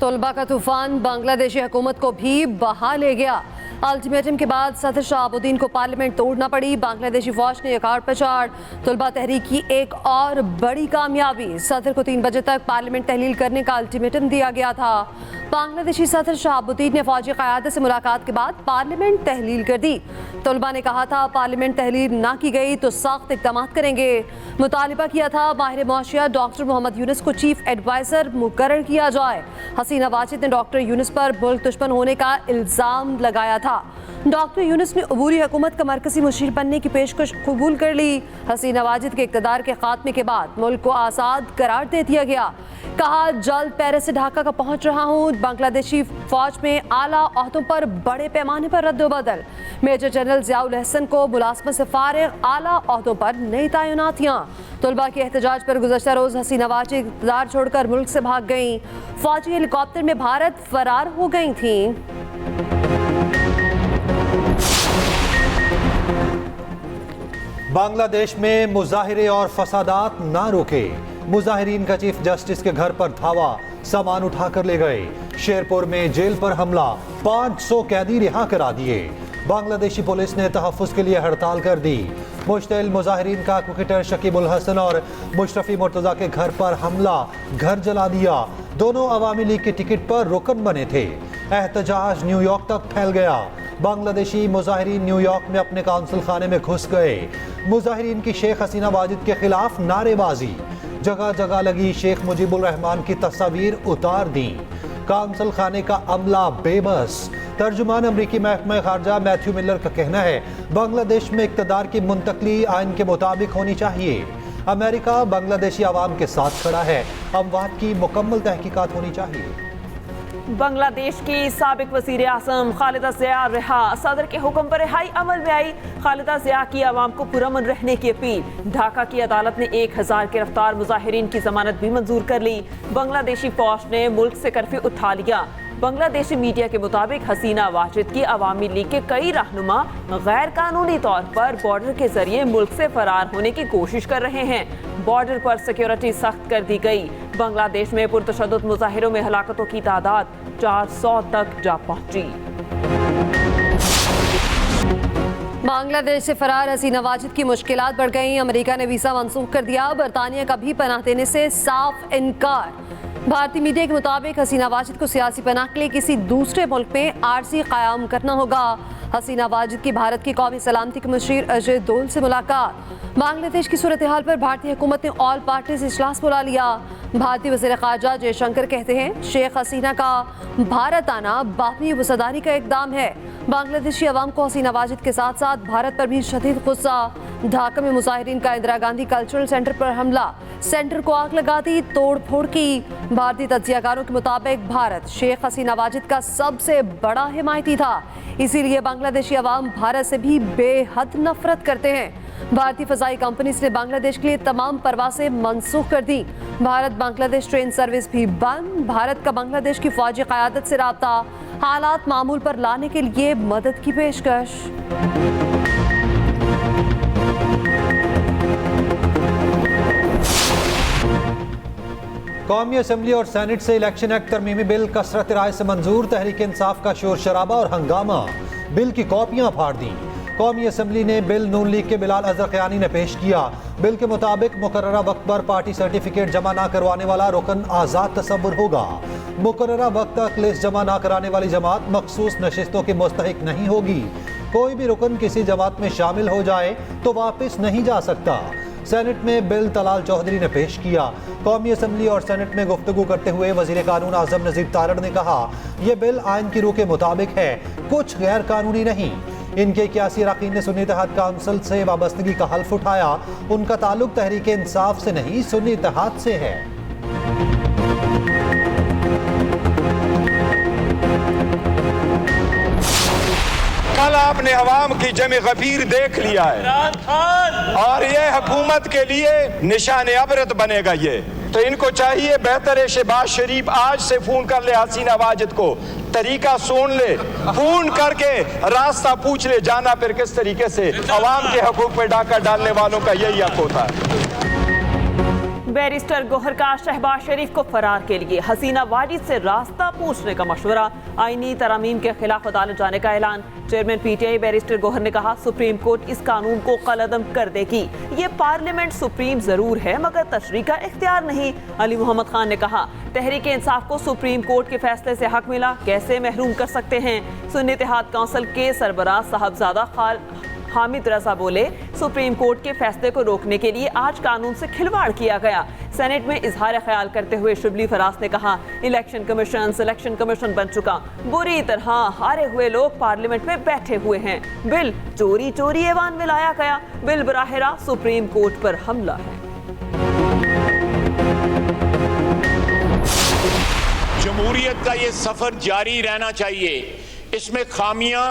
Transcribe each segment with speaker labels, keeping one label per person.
Speaker 1: तलबा का तूफान बांग्लादेशी हुकूमत को भी बहा ले गया। अल्टीमेटम के बाद सदर शहाबुद्दीन को पार्लियामेंट तोड़ना पड़ी। बांग्लादेशी फौज ने यकार पछाड़ तलबा तहरीक की एक और बड़ी कामयाबी। सदर को 3 बजे तक पार्लियामेंट तहलील करने का अल्टीमेटम दिया गया था। बांग्लादेशी सदर शहाबुद्दीन ने फौजी क़यादत से मुलाकात के बाद पार्लियामेंट तहलील कर दी। तलबा ने कहा था पार्लियामेंट तहलील ना की गई तो सख्त इक़दाम करेंगे। मुतालिबा किया था माहिर मुआशियात डॉक्टर मोहम्मद यूनुस को चीफ एडवाइज़र मुकर्रर किया जाए। हसीना वाजिद ने डॉक्टर यूनुस पर मुल्क दुश्मन होने का इल्ज़ाम लगाया था। डॉक्टर यूनुस ने अबूरी हुकूमत का मरकजी मुशीर बनने की पेशकश कबूल कर ली। हसीना वाजिद के इक़्तिदार के खात्मे के बाद मुल्क को आज़ाद करार दे दिया गया। कहा जल्द पेरिस से ढाका का पहुंच रहा हूं। बांग्लादेशी फौज में आला ओहदों पर बड़े पैमाने पर रद्द-ओ-बदल। मेजर जनरल ज़ियाउल हसन को मुलाजमत से फारिग, आला ओहदों पर नई तैनातियां। तलबा के एहतजाज पर गुज़श्ता रोज़ हसीना वाजिद इक़्तिदार छोड़कर मुल्क से भाग गईं। फौजी हेलीकॉप्टर में भारत फरार हो गई थीं।
Speaker 2: बांग्लादेश में मुजाहिरे और फसादात ना रुके। मुजाहिरीन का चीफ जस्टिस के घर पर धावा, सामान उठाकर ले गए। शेरपुर में जेल पर हमला, 500 कैदी रिहा करा दिए। बांग्लादेशी पुलिस ने तहफ़्फ़ुज़ के लिए हड़ताल कर दी। मुश्तिल मुजाहिरीन का क्रिकेटर शकीबुल हसन और मुशरफी मुर्तज़ा के घर पर हमला, घर जला दिया। दोनों अवामी लीग के टिकट पर रुकन बने थे। एहतजाज न्यूयॉर्क तक फैल गया। बांग्लादेशी मुजाहिरीन न्यूयॉर्क में अपने काउंसिल खाने में घुस गए। मुजाहिरीन की शेख हसीना वाजिद के खिलाफ नारेबाजी, जगह जगह लगी शेख मुजीबुर रहमान की तस्वीर उतार दी। काउंसिल खाने का अमला बेबस। तर्जुमान अमरीकी महकमा खारजा मैथ्यू मिलर का कहना है बांग्लादेश में इक़्तिदार की मुंतकली आइन के मुताबिक होनी चाहिए। अमेरिका बांग्लादेशी आवाम के साथ खड़ा है। अमवात की मुकम्मल तहकीकात होनी चाहिए।
Speaker 3: बांग्लादेश की साबिक वज़ीर आज़म खालिदा ज़िया रिहा। सदर के हुक्म पर रिहाई अमल में आई। खालिदा ज़िया की आवाम को पुरअमन रहने की अपील। ढाका की अदालत ने 1000 गिरफ्तार मुजाहिरीन की जमानत भी मंजूर कर ली। बांग्लादेशी फौज ने मुल्क से कर्फ्यू उठा लिया। बांग्लादेशी मीडिया के मुताबिक हसीना वाजिद की अवामी लीग के कई रहनुमा गैर कानूनी तौर पर बॉर्डर के जरिए मुल्क से फरार होने की कोशिश कर रहे हैं। बॉर्डर पर सिक्योरिटी सख्त कर दी गई। बांग्लादेश में पुरतशद्दुद मुजाहिरों में हलाकतों की तादाद 400 तक जा पहुंची।
Speaker 1: बांग्लादेश से फरार हसीना वाजिद की मुश्किलात बढ़ गईं। अमेरिका ने वीज़ा मनसूख कर दिया। बरतानिया का भी पनाह देने से साफ इनकार। भारतीय मीडिया के मुताबिक हसीना वाजिद को सियासी पनाह के लिए किसी दूसरे मुल्क में आरज़ी क़याम करना होगा। हसीना वाजिद की भारत की कौमी सलामती के मुशीर अजय दोल से मुलाकात। बांग्लादेश की सूरत हाल पर भारतीय हुकूमत ने ऑल पार्टीज इजलास बुला लिया। भारतीय वज़ीर ख़ारजा जयशंकर कहते हैं शेख हसीना का भारत आना बाहमी वफ़ादारी का इक़दाम है। बांग्लादेशी अवाम को हसीना वाजिद के साथ साथ भारत पर भी शदीद गुस्सा। ढाका में मुजाहिरीन का इंदिरा गांधी कल्चरल सेंटर पर हमला, सेंटर को आग लगा दी, तोड़ फोड़ की। भारतीय तज्जियाकारों के मुताबिक भारत शेख हसीना वाजिद का सबसे बड़ा हिमायती था, इसीलिए बांग्लादेशी अवाम भारत से भी बेहद नफरत करते हैं। भारतीय फ़ज़ाई कंपनीज ने बांग्लादेश के लिए तमाम परवासें मनसूख कर दी। भारत बांग्लादेश ट्रेन सर्विस भी बंद। भारत का बांग्लादेश की फौजी क़यादत से राब्ता, हालात मामूल पर लाने के लिए मदद की पेशकश।
Speaker 2: कौमी असम्बली और सेनेट से इलेक्शन एक्ट तरमीमी बिल कसरत राय से मंजूर। तहरीक इंसाफ का शोर शराबा और हंगामा, बिल की कॉपियां फाड़ दी। कौमी असम्बली ने बिल नून लीग के बिलाल अजहर क़यानी ने पेश किया। बिल के मुताबिक मुकर्ररा वक्त पर पार्टी सर्टिफिकेट जमा न करवाने वाला रुकन आज़ाद तसव्वुर होगा। मुकर्ररा वक्त तक लिस्ट जमा न कराने वाली जमात मखसूस नशिस्तों की मुस्तहिक नहीं होगी। कोई भी रुकन किसी जमात में शामिल हो जाए तो वापस नहीं जा सकता। सेनेट में बिल तलाल चौधरी ने पेश किया। कौमी असम्बली और सेनेट में गुफ्तगू करते हुए वज़ीर कानून आज़म नज़ीर तारड़ ने कहा यह बिल आइन की रूह के मुताबिक है, कुछ गैर कानूनी नहीं। इनके 81 अरकान ने सुन्नी इत्तेहाद काउंसिल से वाबस्तगी का हल्फ उठाया। उनका ताल्लुक तहरीक इंसाफ से नहीं, सुन्नी इत्तेहाद से है।
Speaker 4: कल आपने अवाम की जमे गफीर देख लिया है और ये हुकूमत के लिए निशान अबरत बनेगा। ये तो इनको चाहिए बेहतर है शहबाज शरीफ आज से फोन कर ले हसीना वाजिद को, तरीका सुन ले, फोन करके रास्ता पूछ ले जाना फिर किस तरीके से। अवाम के हकूक पे डाका डालने वालों का यही हक होता है।
Speaker 3: बैरिस्टर गोहर का शहबाज शरीफ को फरार के लिए हसीना वाजिद से रास्ता पूछने का मशवरा, आईनी तरामीम के खिलाफ अदालत जाने का ऐलान। चेयरमैन पीटीआई बैरिस्टर गोहर ने कहा, सुप्रीम कोर्ट इस कानून को कलअदम कर देगी। ये पार्लियामेंट सुप्रीम जरूर है मगर तशरीह का इख्तियार नहीं। अली मोहम्मद खान ने कहा, तहरीक इंसाफ को सुप्रीम कोर्ट के फैसले से हक मिला, कैसे महरूम कर सकते हैं। सुन्नी इत्तेहाद काउंसिल के सरबराह साहबजादा हामिद रजा बोले, सुप्रीम कोर्ट के फैसले को रोकने के लिए आज कानून से खिलवाड़ किया गया। सेनेट में इजहार ख्याल करते हुए शिबली फराज ने कहा, इलेक्शन कमीशन सिलेक्शन कमीशन बन चुका, बुरी तरह हारे हुए लोग पार्लियामेंट में बैठे हुए हैं। बिल चोरी चोरी ऐवान में लाया गया, बिल बराह रास्त सुप्रीम कोर्ट पर हमला है।
Speaker 5: जमहूरियत का ये सफर जारी रहना चाहिए। इसमें खामियां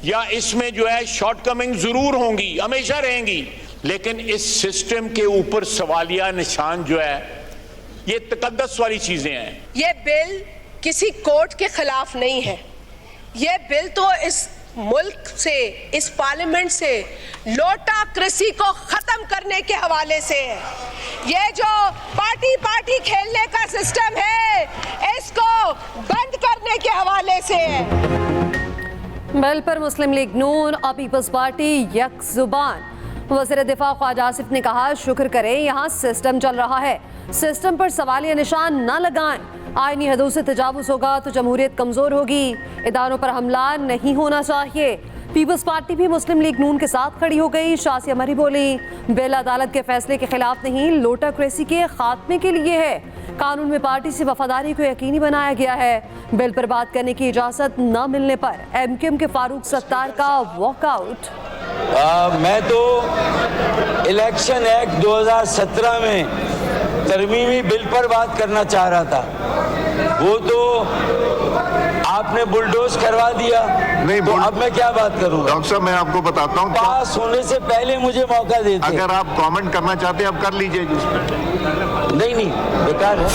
Speaker 5: या इसमें जो है शॉर्टकमिंग जरूर होंगी, हमेशा रहेंगी, लेकिन इस सिस्टम के ऊपर सवालिया निशान जो है ये तकद्दस वाली चीजें हैं।
Speaker 6: ये बिल किसी कोर्ट के खिलाफ नहीं है। ये बिल तो इस मुल्क से, इस पार्लियामेंट से लोटाक्रेसी को खत्म करने के हवाले से है। ये जो पार्टी पार्टी खेलने का सिस्टम है, इसको बंद करने के हवाले से है।
Speaker 1: बिल पर मुस्लिम लीग नून और पीपल्स पार्टी यकजुबान। वज़ीर दिफा ख्वाजा आसिफ ने कहा, शुक्र करें यहाँ सिस्टम चल रहा है, सिस्टम पर सवालिया निशान न लगाएं। आईनी हदों से तजावुज़ होगा तो जमहूरियत कमज़ोर होगी, इदारों पर हमला नहीं होना चाहिए। पीपल्स पार्टी भी मुस्लिम लीग नून के साथ खड़ी हो गई। शासिया मरी बोली, बिल अदालत के फैसले के खिलाफ नहीं, लोटाक्रेसी के खात्मे के लिए है। कानून में पार्टी से वफादारी को यकीनी बनाया गया है। बिल पर बात करने की इजाज़त न मिलने पर एमक्यूएम के फारूक सत्तार का वॉकआउट।
Speaker 7: मैं तो इलेक्शन एक्ट 2017 में तरमीमी बिल पर बात करना चाह रहा था, वो तो आपने बुलडोज करवा दिया।
Speaker 8: नहीं,
Speaker 7: तो अब मैं क्या बात करूँ?
Speaker 8: डॉक्टर साहब, मैं आपको बताता हूँ,
Speaker 7: पास होने से पहले मुझे मौका देते।
Speaker 8: अगर आप कमेंट करना चाहते हैं आप कर लीजिए जिस पे।
Speaker 7: नहीं बेकार है।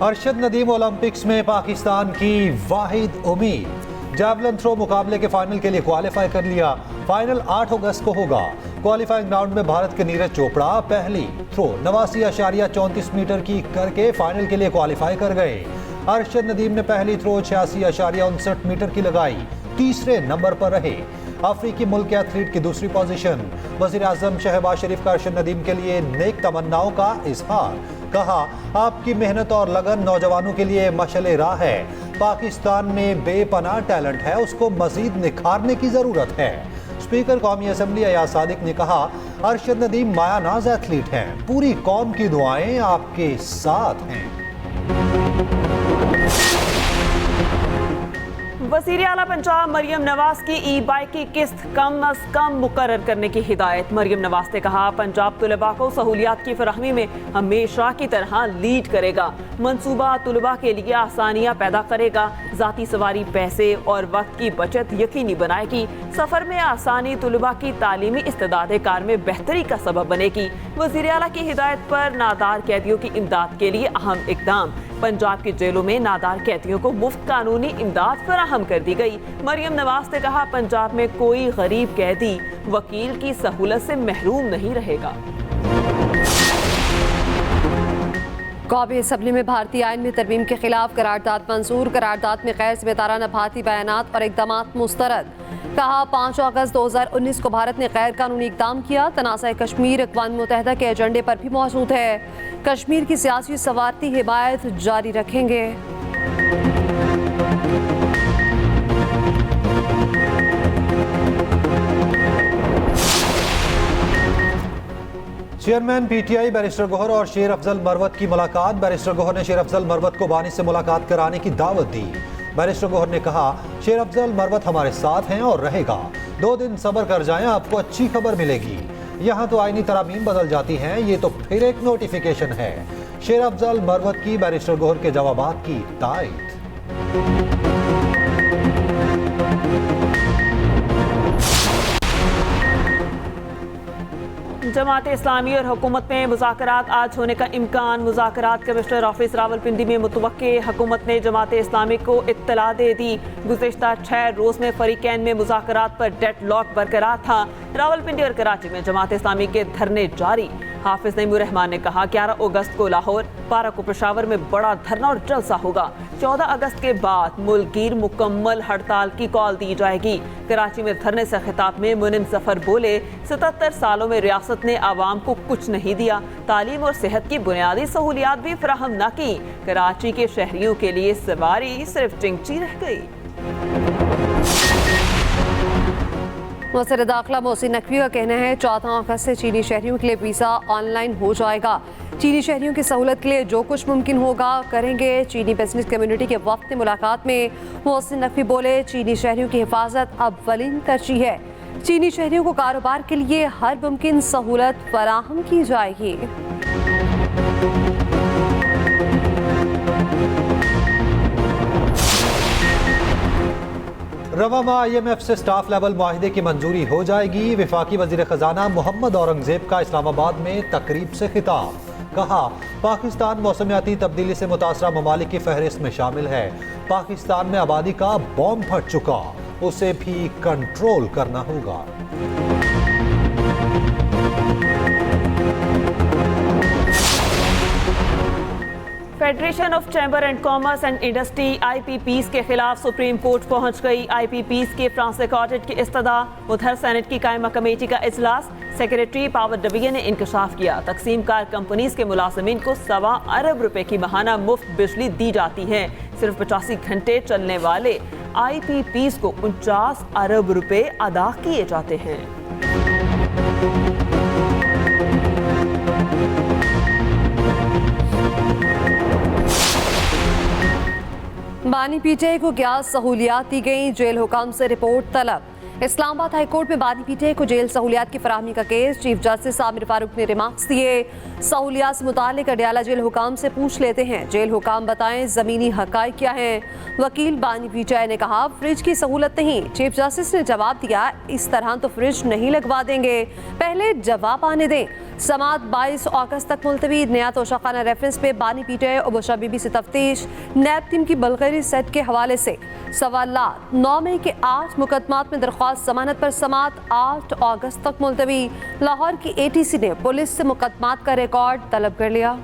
Speaker 2: अरशद नदीम ओलंपिक्स में पाकिस्तान की वाहिद उम्मीद। जैवलिन थ्रो मुकाबले के फाइनल के लिए क्वालिफाई कर लिया। फाइनल 8 अगस्त को होगा। क्वालिफाइंग राउंड में भारत के नीरज चोपड़ा पहली थ्रो 89.34 मीटर की करके फाइनल के लिए क्वालिफाई कर गए। अरशद नदीम ने पहली थ्रो 86.59 मीटर की लगाई, तीसरे नंबर पर रहे। अफ्रीकी मुल्क के एथलीट की दूसरी पोजीशन। वज़ीर आज़म शहबाज शरीफ का अरशद नदीम के लिए नेक तमन्नाओं का इजहार। कहा, आपकी मेहनत और लगन नौजवानों के लिए मशअले राह है। पाकिस्तान में बेपनाह टैलेंट है, उसको मजीद निखारने की जरूरत है। स्पीकर कौमी असम्बली अयाज सादिक ने कहा, अरशद नदीम मायानाज एथलीट हैं, पूरी कौम की दुआएं आपके साथ हैं।
Speaker 3: वज़ीर आला पंजाब मरियम नवाज की ई बाइक की किस्त कम अज कम मुकर्रर करने की हिदायत। मरियम नवाज ने कहा, पंजाब तुलबा को सहूलियात की फराहमी में हमेशा की तरह लीड करेगा। मनसूबा तुलबा के लिए आसानियाँ पैदा करेगा। ज़ाती सवारी पैसे और वक्त की बचत यकीनी बनाएगी। सफ़र में आसानी तुलबा की तालीमी इस्तेदाद कार में बेहतरी का सबब बनेगी। वज़ीर आला की हिदायत पर नादार कैदियों की इमदाद के लिए अहम इकदाम। पंजाब की जेलों में नादार कैदियों को मुफ्त कानूनी इमदाद फराहम कर दी गई। मरियम नवाज ने कहा, पंजाब में कोई गरीब कैदी वकील की सहूलत से महरूम नहीं रहेगा।
Speaker 1: कौमी असम्बली में भारतीय आइन में तरमीम के खिलाफ करारदाद मंजूर। करारदाद में गैर जिम्मेदाराना भारतीय बयानात और इकदाम मुस्तरद। कहा, 5 अगस्त 2019 को भारत ने गैर कानूनी इकदाम किया। तनाज़ा कश्मीर अक़वाम मुत्तहिदा के एजेंडे पर भी मौजूद है। कश्मीर की सियासी सवारती हिमायत जारी रखेंगे।
Speaker 2: चेयरमैन पीटीआई बैरिस्टर गोहर और शेर अफजल मरवत की मुलाकात। बैरिस्टर गोहर ने शेर अफजल मरवत को बानी से मुलाकात कराने की दावत दी। बैरिस्टर गोहर ने कहा, शेर अफजल मरवत हमारे साथ हैं और रहेगा। 2 दिन सब्र कर जाएं, आपको अच्छी खबर मिलेगी। यहाँ तो आईनी तरामीम बदल जाती हैं, ये तो फिर एक नोटिफिकेशन है। शेर अफजल मरवत की बैरिस्टर गोहर के जवाबात की तायद।
Speaker 3: जमात इस्लामी और हुकूमत में मुज़ाकरात आज होने का इम्कान। मुज़ाकरात कमिश्नर ऑफिस रावलपिंडी में मुतवक्के। हुकूमत ने जमात इस्लामी को इत्तला दे दी। गुज़िश्ता 6 रोज़ में फरीकैन में मुज़ाकरात पर डेडलॉक बरकरार था। रावलपिंडी और कराची में जमात इस्लामी के धरने जारी। हाफिज नईमुर्रहमान ने कहा 11 अगस्त को लाहौर, 12 को पेशावर में बड़ा धरना और जलसा होगा। 14 अगस्त के बाद मुल्क गिर मुकम्मल हड़ताल की कॉल दी जाएगी। कराची में धरने से खिताब में मुनिम जफर बोले 77 सालों में रियासत ने आवाम को कुछ नहीं दिया, तालीम और सेहत की बुनियादी सहूलियात भी फराहम न की। कराची के शहरियों के लिए सवारी सिर्फ चिंची रह गई।
Speaker 1: वज़ीर दाखिला मोहसिन नकवी का कहना है 14 अगस्त से चीनी शहरियों के लिए वीज़ा ऑनलाइन हो जाएगा। चीनी शहरियों की सहूलत के लिए जो कुछ मुमकिन होगा करेंगे। चीनी बिजनेस कम्युनिटी के वक्त मुलाकात में मोहसिन नकवी बोले चीनी शहरियों की हिफाजत अव्वलीन तरजीह है। चीनी शहरियों को कारोबार के लिए हर मुमकिन सहूलत फराहम की जाएगी।
Speaker 2: रवा माह IMF से स्टाफ लेवल मुआहिदे की मंजूरी हो जाएगी। वफाकी वजीर खजाना मोहम्मद औरंगजेब का इस्लामाबाद में तकरीब से खिताब। कहा पाकिस्तान मौसमियाती तब्दीली से मुतासरा ममालिक की फहरिस्त में शामिल है। पाकिस्तान में आबादी का बॉम्ब फट चुका, उसे भी कंट्रोल करना होगा।
Speaker 3: Federation of chamber and commerce and industry IPPs के खिलाफ सुप्रीम कोर्ट पहुंच गई। IPPs के फ्रांसिक ऑडिट की इस्तदा। उधर सेनेट की कायमा कमेटी का इजलास। सेक्रेटरी पावर डिवीजन ने इंकशाफ किया तकसीम कार कंपनीज के मुलाजमीन को ₹1.25 अरब की माहाना मुफ्त बिजली दी जाती है। सिर्फ 85 घंटे चलने वाले IPPs को 49 अरब रुपए अदा किए जाते हैं।
Speaker 1: बानी PTI को क्या सहूलियात दी गई, जेल हुकाम से रिपोर्ट तलब। इस्लामाबाद हाई कोर्ट में बानी PTI को जेल सहूलियात की फराहमी का case. Chief justice Aamir Farooq ने रिमार्क्स दिए। सहूलियात से मुताल्लिक अडयाला जेल हुकाम से पूछ लेते हैं। जेल हुकाम बताएं जमीनी हकाइक क्या हैं। वकील बानी PTI ने कहा फ्रिज की सहूलत नहीं। चीफ जस्टिस ने जवाब दिया इस तरह तो फ्रिज नहीं लगवा देंगे, पहले जवाब आने दें। समात 22 अगस्त तक मुलतवी। नया तोशाखाना रेफरेंस पे बानी PTI और बुशरा बीबी से तफ्तीश। नैब टीम की बलगैरी सेट के हवाले से सवालात। 9 मई के 8 मुकदमात में दरख्वास्त जमानत पर समात 8 अगस्त तक मुलतवी। लाहौर की ATC ने पुलिस से मुकदमात का रिकॉर्ड तलब कर लिया।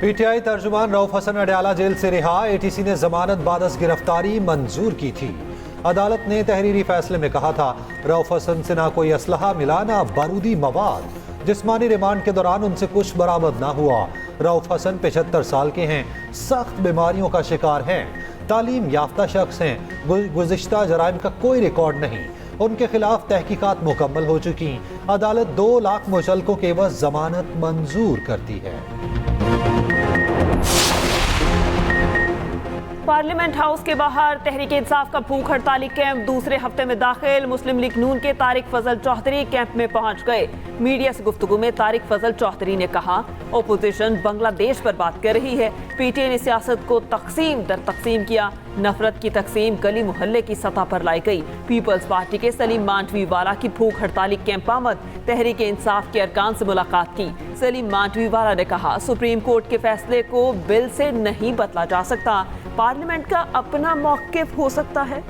Speaker 2: PTI तर्जुमान रऊफ हसन अडयाला जेल से रिहा। ATC ने जमानत बादस गिरफ्तारी मंजूर की थी। अदालत ने तहरीरी फैसले में कहा था रऊफ हसन से ना कोई असलहा मिला ना बारूदी मवाद। जिस्मानी रिमांड के दौरान उनसे कुछ बरामद ना हुआ। रऊफ हसन 75 साल के हैं, सख्त बीमारियों का शिकार हैं, तालीम याफ्ता शख्स हैं, गुज़िश्ता जराइम का कोई रिकॉर्ड नहीं। उनके खिलाफ तहकीकात मुकम्मल हो चुकी। अदालत 2 लाख मुचलकों के एवज जमानत मंजूर करती है।
Speaker 3: पार्लियामेंट हाउस के बाहर तहरीक इंसाफ का भूख हड़ताली कैंप दूसरे हफ्ते में दाखिल। मुस्लिम लीग नून के तारिक फजल चौधरी कैंप में पहुंच गए। मीडिया से गुफ्तगू में तारिक फजल चौधरी ने कहा ओपोजिशन बांग्लादेश पर बात कर रही है। PTI ने सियासत को तकसीम दर तकसीम किया। नफरत की तकसीम गली मोहल्ले की सतह पर लाई गई। पीपल्स पार्टी के सलीम मांडवीवाला की भूख हड़ताली कैंप आमद। तहरीक इंसाफ के अरकान से मुलाकात की। सलीम मांडवीवाला ने कहा सुप्रीम कोर्ट के फैसले को बिल से नहीं बदला जा सकता, पार्लियामेंट का अपना मौक़िफ़ हो सकता है।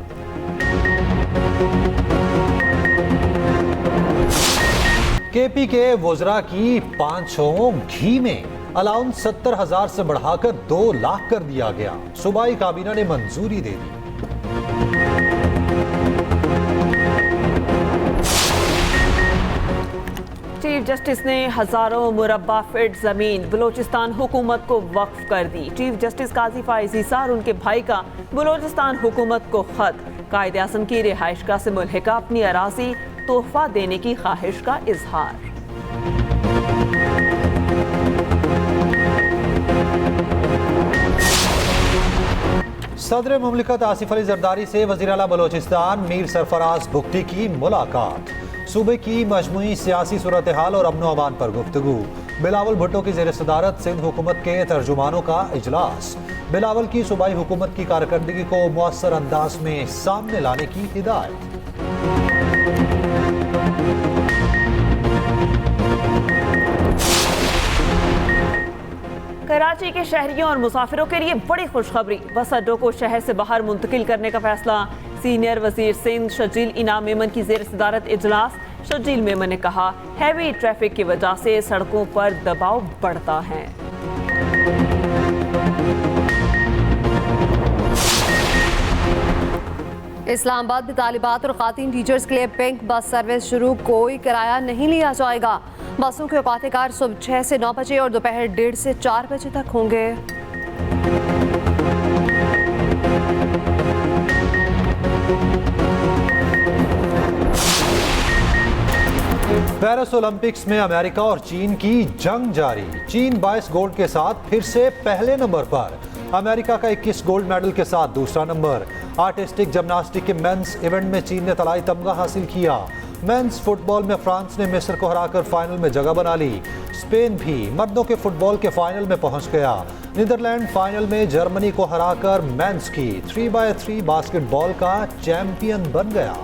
Speaker 2: KP के वज़रा की 500 घी में अलाउंस 70,000 से बढ़ाकर 2 लाख कर दिया गया। सूबाई काबीना ने मंजूरी दे दी।
Speaker 3: चीफ जस्टिस ने हजारों मुरब्बा फीट जमीन बलोचिस्तान हुकूमत को वक्फ कर दी। चीफ जस्टिस काजी फाइज ईसा और उनके भाई का बलोचिस्तान हुकूमत को खत। कायदे आज़म की रिहाइशगाह से मुल्हिका अपनी अराजी तोहफा देने की ख्वाहिश का इजहार।
Speaker 2: सदर मुमलिकत आसिफ अली जरदारी से वज़ीर आला बलोचिस्तान मीर सरफराज बुगटी की मुलाकात। सूबे की मजमूई सियासी सूरत हाल और अमन अमान पर गुफ्तगू। बिलावल भुट्टो की ज़ेर सदारत सिंध हुकूमत के तर्जुमानों का इजलास। बिलावल की सूबाई हुकूमत की कारकर्दगी को मुअस्सर अंदाज में सामने लाने की हिदायत।
Speaker 3: कराची के शहरियों और मुसाफिरों के लिए बड़ी खुशखबरी, बस अड्डों को शहर से बाहर मुंतकिल करने का फैसला। सीनियर वजीर सिंध शजील इनाम मेमन की ज़ेर सदारत इजलास। शजील मेमन ने कहा, हैवी ट्रैफिक की वजह से सड़कों पर दबाव बढ़ता है।
Speaker 1: इस्लामाबाद में तालिबात और खातीन टीचर्स के लिए पिंक बस सर्विस शुरू, कोई किराया नहीं लिया जाएगा। बसों के औकात-ए-कार सुबह 6 से 9 बजे और दोपहर 1:30 से 4 बजे तक होंगे।
Speaker 2: पेरिस ओलंपिक्स में अमेरिका और चीन की जंग जारी। चीन 22 गोल्ड के साथ फिर से पहले नंबर पर, अमेरिका का 21 गोल्ड मेडल के साथ दूसरा नंबर। आर्टिस्टिक जिम्नास्टिक के मेंस इवेंट में चीन ने तलाई तमगा हासिल किया। मेंस फुटबॉल में फ्रांस ने मिस्र को हराकर फाइनल में जगह बना ली। स्पेन भी मर्दों के फुटबॉल के फाइनल में पहुंच गया। नीदरलैंड फाइनल में जर्मनी को हराकर मेंस की 3x3 बास्केटबॉल का चैंपियन बन गया।